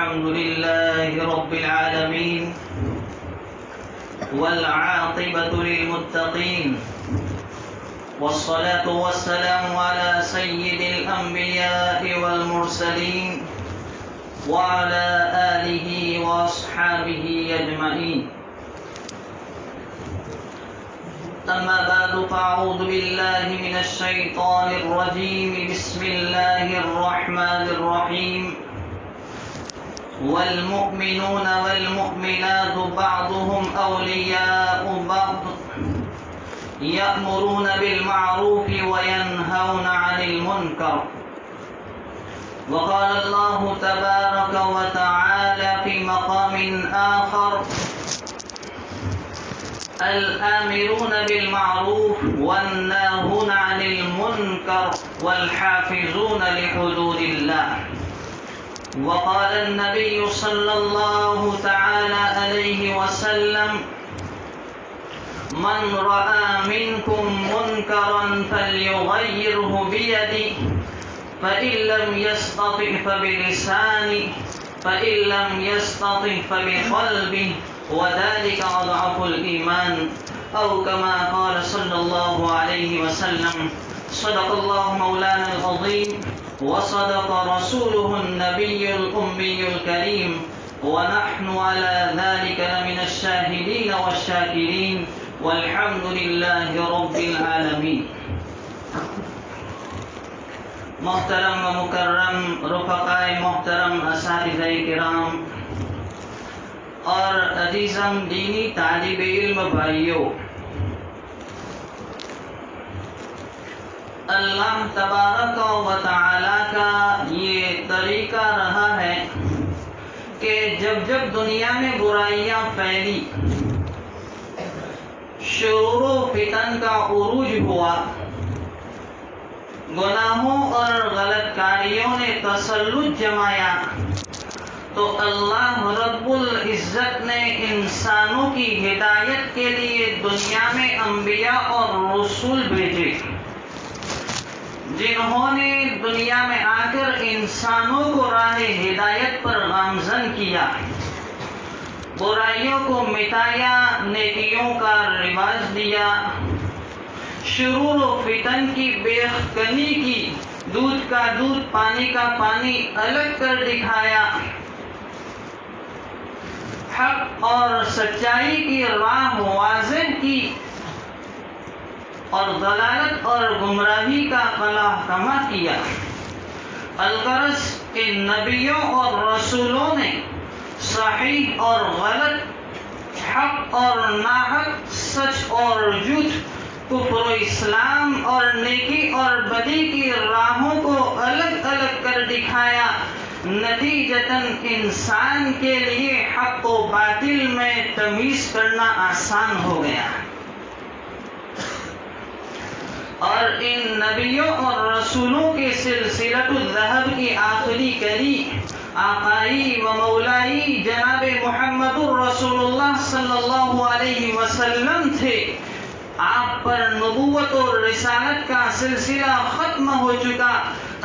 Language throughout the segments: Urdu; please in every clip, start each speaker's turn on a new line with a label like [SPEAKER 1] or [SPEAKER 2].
[SPEAKER 1] الحمد لله رب العالمين والعاقبة للمتقين والصلاة والسلام على سيد الأنبياء والمرسلين وعلى آله وأصحابه أجمعين. أما بعد فأعوذ بالله من الشيطان الرجيم. بسم الله الرحمن الرحيم. والمؤمنون والمؤمنات بعضهم أولياء بعض يأمرون بالمعروف وينهون عن المنكر. وقال الله تبارك وتعالى في مقام آخر: الآمرون بالمعروف والناهون عن المنكر والحافظون لحدود الله. وقال النبي صلى الله تعالى عليه وسلم: من رأى منكم منكرا فليغيره بيده فإن لم يستطع فبلسانه فإن لم يستطع فبقلبه وذلك أضعف الإيمان، أو كما قال صلى الله عليه وسلم. صدق الله مولانا العظيم وصدق رسوله النبي الأمي الكريم، ونحن على ذلك لمن الشاهدين والشاكرين، والحمد لله رب العالمين. محترم و مکرم رفقائے محترم، اساتذہ کرام اور عزیزم دینی طالب علم بھائیوں، اللہ تبارک و تعالی کا یہ طریقہ رہا ہے کہ جب جب دنیا میں برائیاں پھیلی، شرور و فتن کا عروج ہوا، گناہوں اور غلط کاریوں نے تسلط جمایا، تو اللہ رب العزت نے انسانوں کی ہدایت کے لیے دنیا میں انبیاء اور رسول بھیجے، جنہوں نے دنیا میں آ کر انسانوں کو راہ ہدایت پر گامزن کیا، برائیوں کو مٹایا، نیکیوں کا رواج دیا، شرور و فتن کی بیخکنی کی، دودھ کا دودھ پانی کا پانی الگ کر دکھایا، حق اور سچائی کی راہ واضح کی، اور ضلالت اور گمراہی کا قلعہ کیا۔ الغرض ان نبیوں اور رسولوں نے صحیح اور غلط، حق اور ناحق، سچ اور جھوٹ، کفر و اسلام اور نیکی اور بدی کی راہوں کو الگ الگ کر دکھایا۔ نتیجتاً انسان کے لیے حق و باطل میں تمیز کرنا آسان ہو گیا، اور ان نبیوں اور رسولوں کے سلسلۃ الذہب کی آخری کڑی آقائی و مولائی جناب محمد الرسول اللہ صلی اللہ علیہ وسلم تھے۔ آپ پر نبوت اور رسالت کا سلسلہ ختم ہو چکا،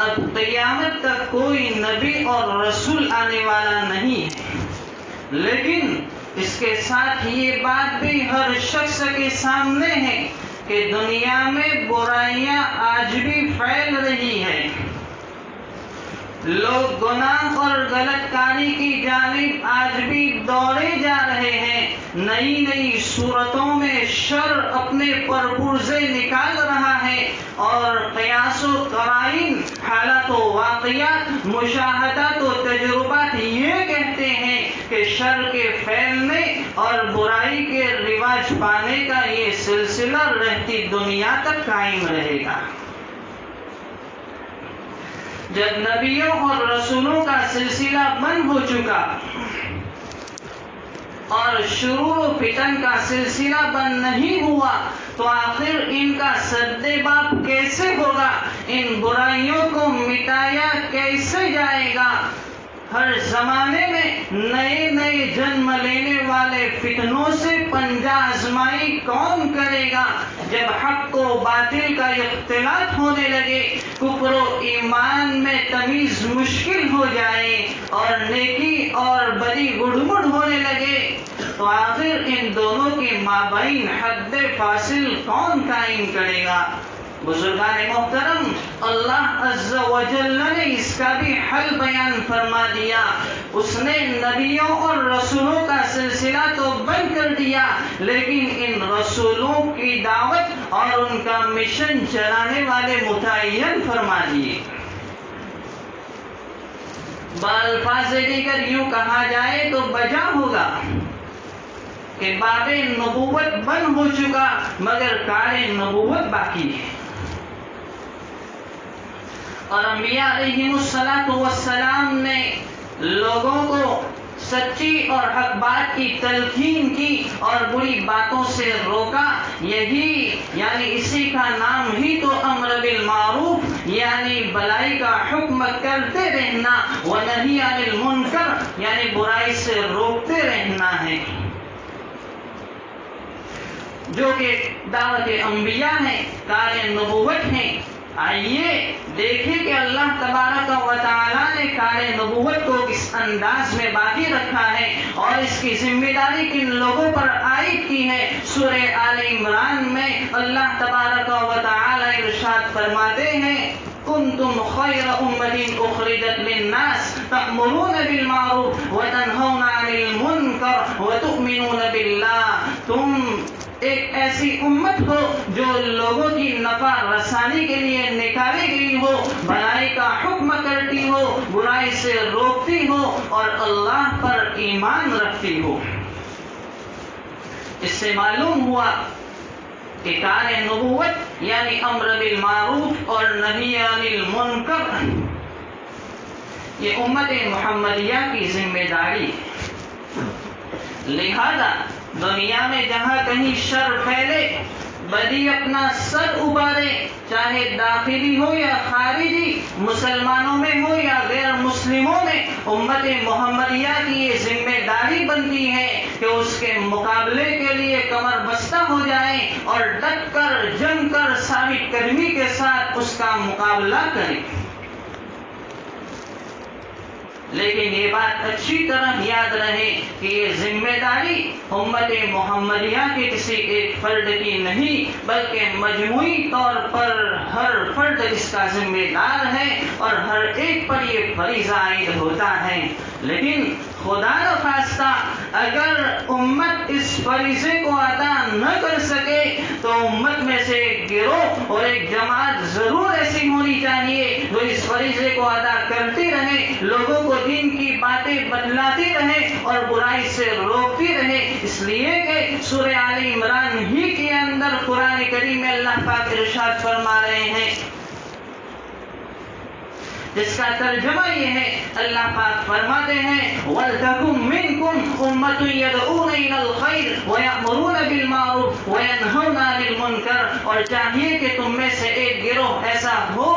[SPEAKER 1] اب قیامت تک کوئی نبی اور رسول آنے والا نہیں ہے۔ لیکن اس کے ساتھ یہ بات بھی ہر شخص کے سامنے ہے کہ دنیا میں برائیاں آج بھی پھیل رہی ہیں، لوگ گناہ اور غلط کاری کی جانب آج بھی دوڑے جا رہے ہیں، نئی نئی صورتوں میں شر اپنے پرپرزے نکال رہا ہے، اور قیاس و قرائن، حالات و واقعات، مشاہدات و تجربات یہ کہتے ہیں کہ شر کے پھیلنے اور برائی کے رواج پانے کا یہ سلسلہ رہتی دنیا تک قائم رہے گا۔ جب نبیوں اور رسولوں کا سلسلہ بند ہو چکا اور شرور و فتن کا سلسلہ بند نہیں ہوا، تو آخر ان کا سد باب کیسے ہوگا؟ ان برائیوں کو مٹایا کیسے جائے گا؟ ہر زمانے میں نئے نئے جنم لینے والے فتنوں سے پنجہ آزمائی کون کرے کرے گا جب حق و باطل کا اختلاط ہونے لگے، کفر و ایمان میں تمیز مشکل ہو جائے اور نیکی اور بدی گڑگڑ ہونے لگے، تو آخر ان دونوں کے مابین حد فاصل کون قائم کرے گا؟ بزرگان محترم، اللہ عز و جل نے اس کا بھی حل بیان فرما دیا۔ اس نے نبیوں اور رسولوں کا سلسلہ تو بند کر دیا، لیکن ان رسولوں کی دعوت اور ان کا مشن چلانے والے متعین فرما دیے۔ بالفاظ دیگر یوں کہا جائے تو بجا ہوگا کہ باب نبوت بند ہو چکا مگر کار نبوت باقی ہے، اور انبیاء علیہم السلام نے لوگوں کو سچی اور حق بات کی تلقین کی اور بری باتوں سے روکا۔ یہی یعنی اسی کا نام ہی تو امر بالمعروف یعنی بلائی کا حکم کرتے رہنا، ونہی عن المنکر یعنی برائی سے روکتے رہنا ہے، جو کہ دعوت انبیاء ہے، کار نبوت ہے۔ آئیے دیکھیں کہ اللہ تبارک و تعالیٰ نے کار نبوت کو کس انداز میں باقی رکھا ہے اور اس کی ذمہ داری کن لوگوں پر عائد کی ہے۔ سورہ آل عمران میں اللہ تبارک و تعالیٰ ارشاد فرماتے ہیں، کنتم خیر امت اخرجت للناس تأمرون بالمعروف وتنہون عن المنکر وتؤمنون باللہ، تم ایک ایسی امت ہو جو لوگوں کی نفع رسانی کے لیے نکالی گئی ہو، بھلائی کا حکم کرتی ہو، برائی سے روکتی ہو اور اللہ پر ایمان رکھتی ہو۔ اس سے معلوم ہوا کہ کار نبوت یعنی امر بالمعروف اور نہی عن المنکر یہ امت محمدیہ کی ذمہ داری ہے۔ لہذا دنیا میں جہاں کہیں شر پھیلے، بدی اپنا سر ابھارے، چاہے داخلی ہو یا خارجی، مسلمانوں میں ہو یا غیر مسلموں میں، امت محمدیہ کی یہ ذمہ داری بنتی ہے کہ اس کے مقابلے کے لیے کمر بستہ ہو جائیں اور ڈٹ کر جم کر ثابت قدمی کے ساتھ اس کا مقابلہ کریں۔ لیکن یہ بات اچھی طرح یاد رہے کہ یہ ذمہ داری امت محمدیہ کے کسی ایک فرد کی نہیں بلکہ مجموعی طور پر ہر فرد اس کا ذمہ دار ہے اور ہر ایک پر یہ فریضہ عائد ہوتا ہے۔ لیکن خدا نخواستہ اگر امت اس فریضے کو ادا نہ کر سکے تو امت میں سے ایک گروہ اور ایک جماعت ضرور ایسی ہونی چاہیے جو اس فریضے کو ادا کرتی رہے، لوگوں کو دین کی باتیں بتلاتی رہے اور برائی سے روکتی رہے۔ اس لیے کہ سورہ آل عمران ہی کے اندر قرآن کریم میں اللہ پاک ارشاد فرما رہے ہیں، جس کا ترجمہ یہ ہے، اللہ پاک فرماتے ہیں وَلْتَكُن مِّنكُمْ أُمَّةٌ يَدْعُونَ إِلَى الْخَيْرِ وَيَأْمُرُونَ بِالْمَعْرُوفِ وَيَنْهَوْنَ عَنِ الْمُنكَرِ، اور چاہیے کہ تم میں سے ایک گروہ ایسا ہو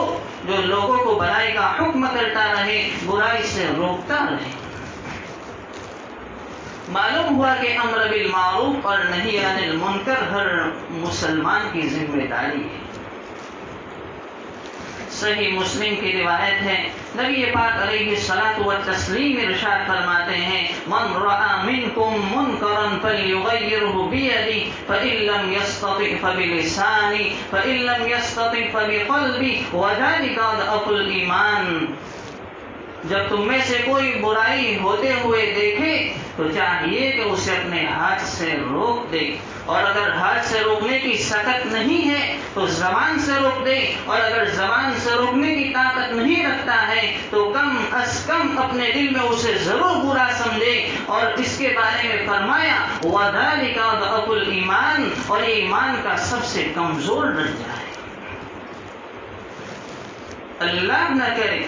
[SPEAKER 1] جو لوگوں کو بھلائی کا حکم کرتا رہے، برائی سے روکتا رہے۔ معلوم ہوا کہ امر بالمعروف اور نہی عن المنکر ہر مسلمان کی ذمہ داری ہے۔ صحیح مسلم کی روایت ہے، نبی پاک علیہ الصلاۃ والتسلیم ارشاد فرماتے ہیں، من رأى منکم منکرا فلیغیرہ بیدہ فإن لم یستطع فبلسانہ فإن لم یستطع فبقلبہ وذلک اضعف الایمان۔ جب تم میں سے کوئی برائی ہوتے ہوئے دیکھے تو چاہیے کہ اسے اپنے ہاتھ سے روک دے، اور اگر ہاتھ سے روکنے کی طاقت نہیں ہے تو زبان سے روک دے، اور اگر زبان سے روکنے کی طاقت نہیں رکھتا ہے تو کم از کم اپنے دل میں اسے ضرور برا سمجھے۔ اور اس کے بارے میں فرمایا وَذَلِكَ أَضْعَفُ الْإِيمَانِ، اور یہ ایمان کا سب سے کمزور درجہ ہے۔ اللہ نہ کرے،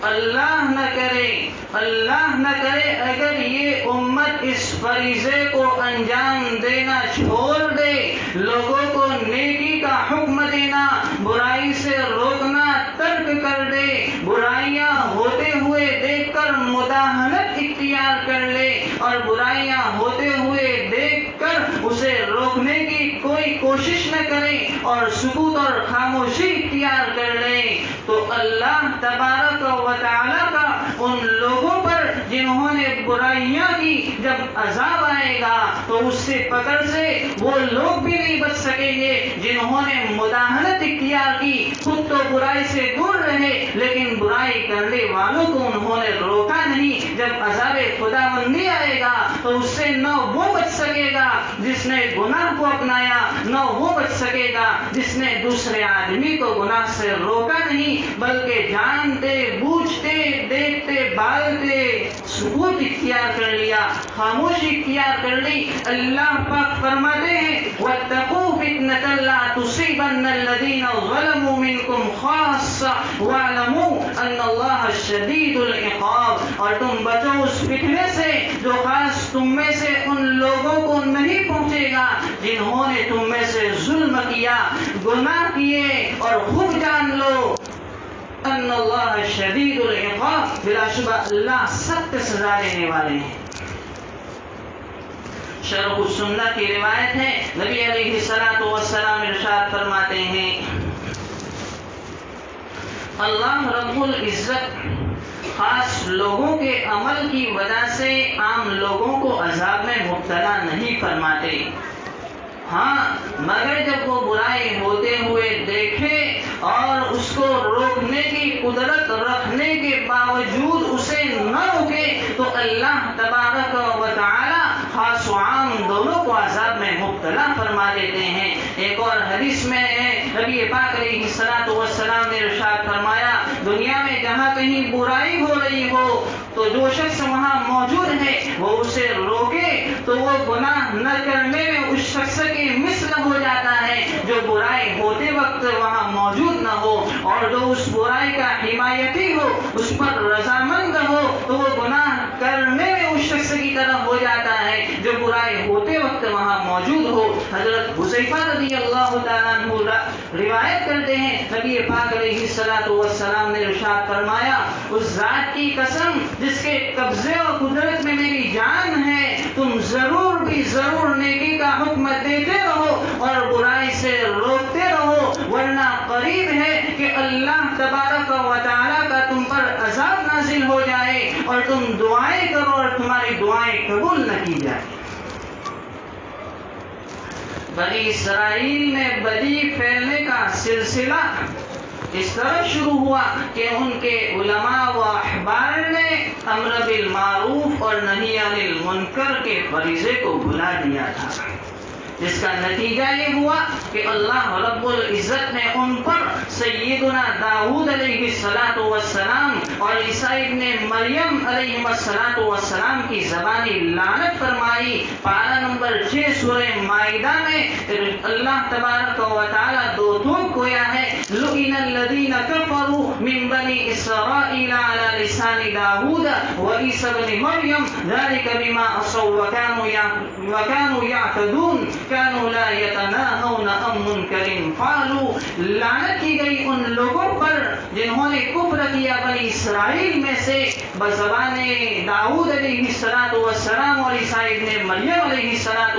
[SPEAKER 1] اللہ نہ کرے، اللہ نہ کرے اگر یہ امت اس فریضے کو انجام دینا چھوڑ دے، لوگوں کو نیکی کا حکم دینا، برائی سے روکنا ترک کر دے، برائیاں ہوتے ہوئے دیکھ کر مداہنت اختیار کر لے اور برائیاں ہوتے ہوئے دیکھ کر اسے روکنے کی کوئی کی کوشش نہ کریں اور سکوت اور خاموشی اختیار کر لیں تو اللہ تبارک و تعالیٰ کا ان لوگوں پر جنہوں نے برائیاں کی جب عذاب آئے گا تو اس سے پکڑ سے وہ لوگ بھی نہیں بچ سکیں گے جنہوں نے مداہنت اختیار کی، خود تو برائی سے دور رہے لیکن برائی کرنے والوں کو انہوں نے روکا نہیں۔ جب عذاب خداوندی آئے گا تو اس سے نہ وہ بچ سکے گا جس نے گناہ کو اپنایا، نہ وہ بچ سکے گا جس نے دوسرے آدمی کو گناہ سے روکا نہیں، بلکہ جانتے بوجھتے دیکھتے بالتے سکوت اختیار کر لیا، خاموشی اختیار کر لی۔ اللہ پاک فرماتے ہیں وَاتَّقُوا فِتْنَةً لَا تُصِيبَنَّ الَّذِينَ ظَلَمُوا مِنْكُمْ خَاصَّةً وَاعْلَمُوا أَنَّ اللَّهَ شَدِيدُ الْعِقَابِ، اور تم بچو اس فتنے سے جو خاص تم میں سے ان لوگوں کو نہیں پہنچے گا جنہوں نے تم میں سے ظلم کیا، گناہ کیے، اور خوب جان لو ان اللہ شدید العقاب، بلا شبہ اللہ سخت سزا دینے والے ہیں۔ شرح السنہ کی روایت ہے، نبی علیہ الصلوۃ والسلام ارشاد فرماتے ہیں اللہ رب العزت خاص لوگوں کے عمل کی وجہ سے عام لوگوں کو عذاب میں مبتلا نہیں فرماتے، ہاں مگر جب وہ برائی ہوتے ہوئے دیکھے اور اس کو روکنے کی قدرت رکھنے کے باوجود اسے نہ روکے تو اللہ تبارک و تعالی خاص و عام دونوں کو عذاب میں مبتلا فرما دیتے ہیں۔ ایک اور حدیث میں ہے نبی پاک علیہ الصلوۃ والسلام نے ارشاد فرمایا دنیا میں جہاں کہیں برائی ہو رہی ہو تو جو شخص وہاں موجود ہے وہ اسے روکے تو وہ گناہ نہ کرنے میں اس شخص کی مثل ہو جاتا ہے جو برائی ہوتے وقت وہاں موجود نہ ہو، اور جو اس برائی کا حمایتی ہو، اس پر رضامند ہو تو وہ گناہ کرنے میں اس شخص کی طرح ہو جاتا ہے جو برائی ہوتے وقت وہاں موجود ہو۔ حضرت حذیفہ رضی اللہ تعالیٰ عنہ روایت کرتے ہیں نبی پاک علیہ الصلوۃ والسلام نے ارشاد فرمایا اس ذات کی قسم جس کے قبضے اور قدرت میں میری جان ہے، تم ضرور بھی ضرور نیکی کا حکم دیتے رہو اور برائی سے روکتے رہو، ورنہ قریب ہے کہ اللہ تبارک و تعالیٰ کا تم پر عذاب نازل ہو جائے اور تم دعائیں کرو اور تمہاری دعائیں قبول نہ کی جائے۔ بنی اسرائیل میں بدی پھیلنے کا سلسلہ اس طرح شروع ہوا کہ ان کے علماء و احبار نے امر بالمعروف اور نہی عن المنکر کے فریضے کو بھلا دیا تھا، جس کا نتیجہ یہ ہوا کہ اللہ رب العزت نے ان پر سیدنا داؤد علیہ السلام اور عیسیٰ ابن مریم علیہ السلام کی زبانی لعنت فرمائی۔ پارہ نمبر 6 سورہ مائدہ میں اللہ تبارک و تعالیٰ دو ٹوک گویا ہے لعن الذین کفروا من بنی اسرائیل علی لسان داؤد وعیسیٰ ابن مریم ذلک بما عصوا وکانوا یعتدون كانوا لا يتناهون عن منکر فعلوا، لعنت کی گئی ان لوگوں پر جنہوں نے کفر کیا بنی اسرائیل میں سے بزبان داؤد علیہ السلام اور عیسیٰ ابن مریم علیہ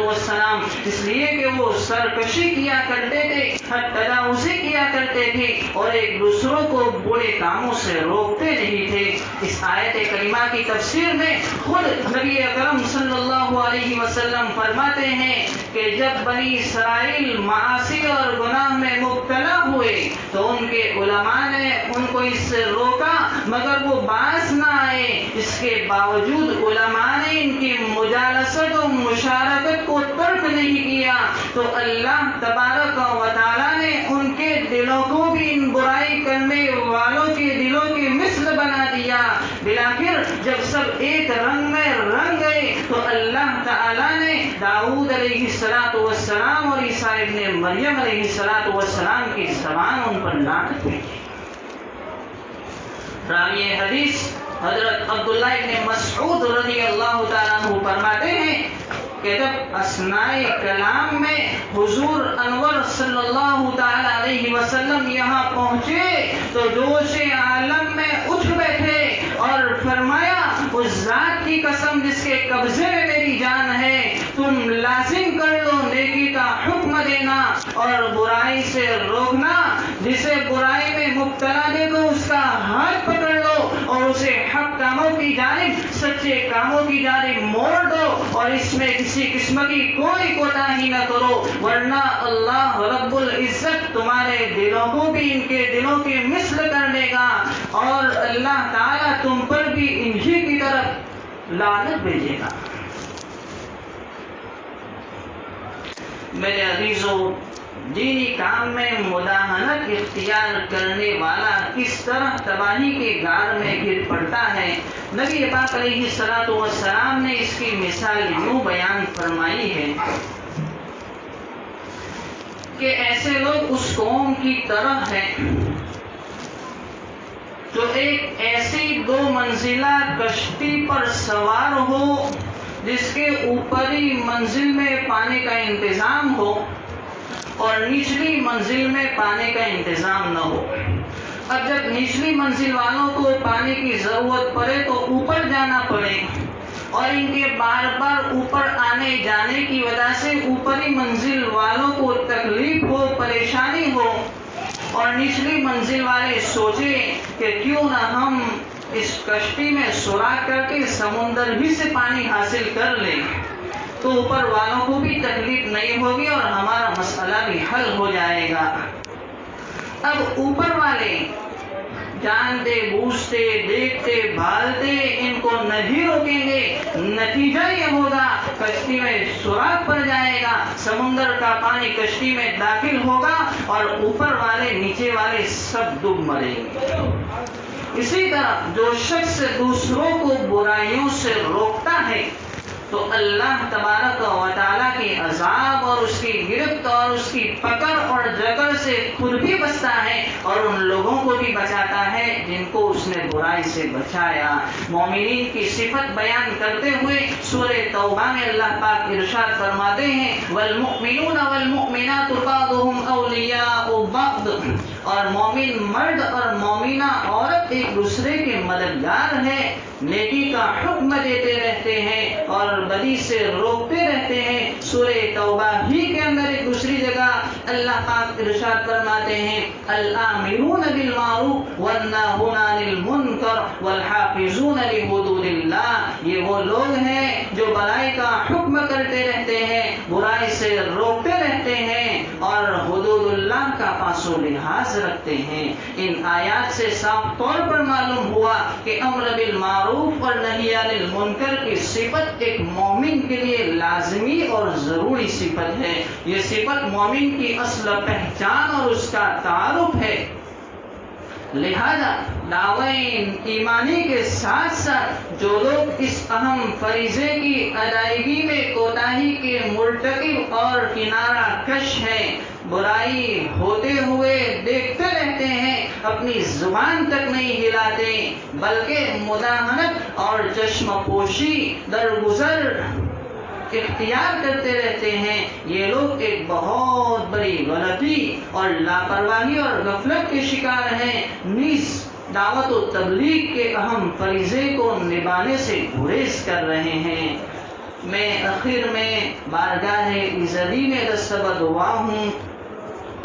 [SPEAKER 1] السلام، اس لیے کہ وہ سرکشی کیا کرتے تھے، حد تجاوزی کیا کرتے تھے اور ایک دوسروں کو برے کاموں سے روکتے نہیں تھے۔ اس آیت کریمہ کی تفسیر میں خود نبی اکرم صلی اللہ علیہ وسلم فرماتے ہیں کہ جب بنی اسرائیل معاصی اور گناہ میں مبتلا ہوئے تو ان کے علماء نے ان کو اس سے روکا مگر وہ باز نہ آئے، اس کے باوجود علماء نے ان کی مجالست و مشارکت کو ترک نہیں کیا تو اللہ تبارک و تعالیٰ نے ان کے دلوں کو بھی ان برائی کرنے والوں کے دلوں کی مثل بنا دیا۔ بلاخر جب سب ایک رنگ میں رنگ گئے تو اللہ تعالیٰ نے داؤد علیہ السلام اور عیسیٰ ابن مریم علیہ السلام کی زبان ان پر لعنت بھیجی۔ راوی حدیث حضرت عبداللہ ابن مسعود رضی اللہ تعالیٰ عنہ فرماتے ہیں کہ جب اثناء کلام میں حضور انور صلی اللہ تعالی علیہ وسلم یہاں پہنچے تو جوش عالم میں اٹھ بیٹھے اور فرمایا اس ذات کی قسم جس کے قبضے میں میری جان ہے تم لازم کر لو نیکی کا حکم دینا اور برائی سے روکنا، جسے برائی میں مبتلا دیکھو اس کا ہاتھ پکڑ لو اور اسے حق کاموں کی جانب، سچے کاموں کی جانب موڑ دو، اور اس میں کسی قسم کی کوئی کوتاہی نہ کرو، ورنہ اللہ رب العزت تمہارے دلوں کو بھی ان کے دلوں کے مثل کر دے گا، اور اللہ تعالیٰ تم پر بھی انہی کی طرف لعنت بھیجے گا۔ میرے عزیزو، دینی کام میں مداہنت اختیار کرنے والا کس طرح تباہی کے گار میں گر پڑتا ہے، نبی پاک علیہ الصلوۃ والسلام نے اس کی مثال یوں بیان فرمائی ہے کہ ایسے لوگ اس قوم کی طرح ہیں جو ایک ایسی 2 منزلہ کشتی پر سوار ہو جس کے اوپری منزل میں پانی کا انتظام ہو اور نچلی منزل میں پانی کا انتظام نہ ہو۔ اب جب نچلی منزل والوں کو پانی کی ضرورت پڑے تو اوپر جانا پڑے، اور ان کے بار بار اوپر آنے جانے کی وجہ سے اوپری منزل والوں کو تکلیف ہو، پریشانی ہو، اور نچلی منزل والے سوچے کہ کیوں نہ ہم اس کشتی میں سوراخ کر کے سمندر ہی سے پانی حاصل کر لیں، تو اوپر والوں کو بھی تکلیف نہیں ہوگی اور ہمارا مسئلہ بھی حل ہو جائے گا۔ اب اوپر والے جانتے بوجھتے دیکھتے بھالتے ان کو نہیں روکیں گے، نتیجہ یہ ہوگا کشتی میں سوراخ پڑ جائے گا، سمندر کا پانی کشتی میں داخل ہوگا اور اوپر والے نیچے والے سب ڈوب مریں گے۔ اسی طرح جو شخص دوسروں کو برائیوں سے روکتا ہے تو اللہ تبارک و تعالیٰ کے عذاب اور اس کی گرفت اور اس کی پکڑ اور جکڑ سے خود بھی بچتا ہے اور ان لوگوں کو بھی بچاتا ہے جن کو اس نے برائی سے بچایا۔ مومنین کی صفت بیان کرتے ہوئے سورہ توبہ میں اللہ پاک ارشاد فرماتے ہیں والمؤمنون والمؤمنات بعضهم اولیاء بعض، اور مومن مرد اور مومنہ عورت ایک دوسرے کے مددگار ہیں، نیکی کا حکم دیتے رہتے ہیں اور بدی سے روکتے رہتے ہیں۔ سورہ توبہ ہی کے اندر ایک دوسری جگہ اللہ پاک ارشاد فرماتے ہیں الآمرون بالمعروف والناہون عن المنکر والحافظون لحدود اللہ، یہ وہ لوگ ہیں جو بھلائی کا حکم کرتے رہتے ہیں، برائی سے روکتے رہتے ہیں اور حدود اللہ کا پاس و لحاظ رکھتے ہیں۔ ان آیات سے صاف طور پر معلوم ہوا کہ امر بالمعروف اور نہی عن المنکر کی صفت ایک مومن کے لیے لازمی اور ضروری صفت ہے۔ یہ صفت مومن کی اصل پہچان اور اس کا تعارف ہے، لہذا دعوی ایمانی کے ساتھ ساتھ جو لوگ اس اہم فریضے کی ادائیگی میں کوتاہی کے مرتکب اور کنارہ کش ہیں، برائی ہوتے ہوئے دیکھتے رہتے ہیں، اپنی زبان تک نہیں ہلاتے بلکہ مداہنت اور چشم پوشی درگزر اختیار کرتے رہتے ہیں، یہ لوگ ایک بہت بڑی غلطی اور لاپرواہی اور غفلت کے شکار ہیں، نیز دعوت و تبلیغ کے اہم فریضے کو نبھانے سے گریز کر رہے ہیں۔ میں آخر میں بارگاہ ایزدی میں دستبد دعا ہوں،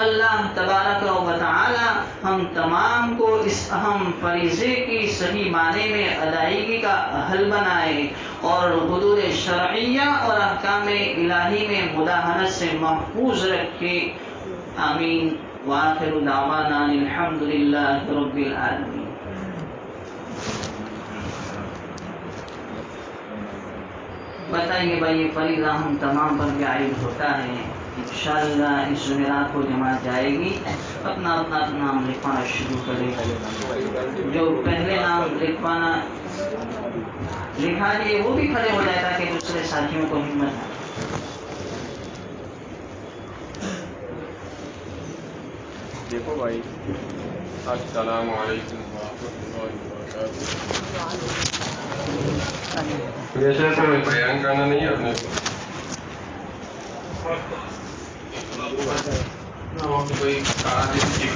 [SPEAKER 1] اللہ تبارک و تعالی ہم تمام کو اس اہم فریضے کی صحیح معنی میں ادائیگی کا اہل بنائے اور حدود شرعیہ اور احکام الہی میں مداہنت سے محفوظ رکھے، آمین۔ وآخر دعوانا الحمدللہ رب العالمین۔ بتائیے بھائی یہ فریضہ ہم تمام پر عائد ہوتا ہے؟ انشاءاللہ اس جمعرات کو جماعت جائے گی، اپنا نام لکھوانا شروع کرے گا، جو پہلے نام لکھوانا لکھا لیے وہ بھی کھڑے ہو جائے تاکہ دوسرے ساتھیوں کو ہمت آئے۔
[SPEAKER 2] دیکھو بھائی، السلام علیکم ورحمۃ اللہ وبرکاتہ۔ ویسے تو بیان کرنا نہیں ہے اپنے کوئی کہا جس کی